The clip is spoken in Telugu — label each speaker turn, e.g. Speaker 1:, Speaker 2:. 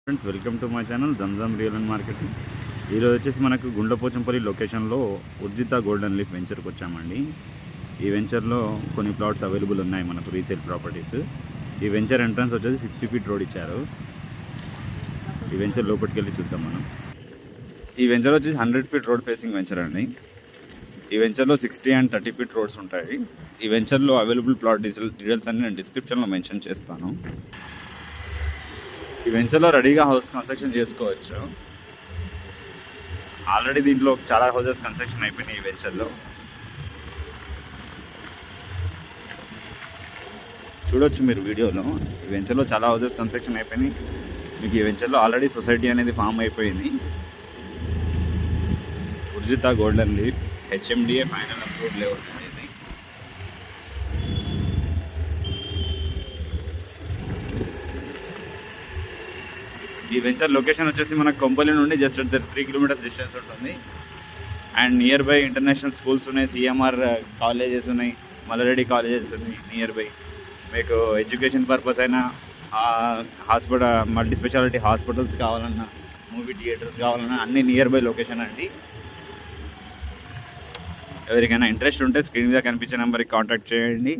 Speaker 1: Friends, welcome to my channel జంజామ్ రియల్ అండ్ మార్కెటింగ్. ఈరోజు వచ్చేసి మనకు గుండ్లపోచంపల్లి లొకేషన్లో ఉర్జిత గోల్డెన్ లీఫ్ వెంచర్కి వచ్చామండి. ఈ వెంచర్లో కొన్ని ప్లాట్స్ అవైలబుల్ ఉన్నాయి మనకు, రీసేల్ ప్రాపర్టీస్. ఈ వెంచర్ ఎంట్రన్స్ వచ్చేసి 60 ఫీట్ రోడ్ ఇచ్చారు. ఈ వెంచర్ లోపలికి వెళ్ళి చూద్దాం మనం. ఈ వెంచర్ వచ్చేసి 100 ఫీట్ రోడ్ ఫేసింగ్ వెంచర్ అండి. ఈ వెంచర్లో 60 and 30 ఫీట్ రోడ్స్ ఉంటాయి. ఈ వెంచర్లో అవైలబుల్ ప్లాట్ డీటెయిల్స్ అన్ని నేను డిస్క్రిప్షన్లో మెన్షన్ చేస్తాను. ఈ వెంచర్లో రెడీగా హౌస్ కన్స్ట్రక్షన్ చేసుకోవచ్చు. ఆల్రెడీ దీంట్లో చాలా హౌసెస్ కన్స్ట్రక్షన్ అయిపోయినాయి. ఈ వెంచర్లో చూడొచ్చు మీరు వీడియోలో. ఈ వెంచర్లో చాలా హౌసెస్ కన్స్ట్రక్షన్ అయిపోయినాయి. మీకు ఈ వెంచర్లో ఆల్రెడీ సొసైటీ అనేది ఫామ్ అయిపోయింది. Urjit golden leaf HMDA final approved layout అనేది. ఈ వెంచర్ లొకేషన్ వచ్చేసి మనకు కొంపల్లి నుండి జస్ట్ 3 కిలోమీటర్స్ డిస్టెన్స్ ఉంటుంది. And near by international schools ఉన్నాయి, CMR కాలేజెస్ ఉన్నాయి, మల్లారెడ్డి కాలేజెస్ ఉన్నాయి నియర్ బై. మీకు ఎడ్యుకేషన్ పర్పస్ అయినా, హాస్పిటల్, మల్టీ స్పెషాలిటీ హాస్పిటల్స్ కావాలన్నా, మూవీ థియేటర్స్ కావాలన్నా అన్నీ నియర్ బై లొకేషన్ అండి. ఎవరికైనా ఇంట్రెస్ట్ ఉంటే స్క్రీన్ మీద కనిపించే నెంబర్కి కాంటాక్ట్ చేయండి.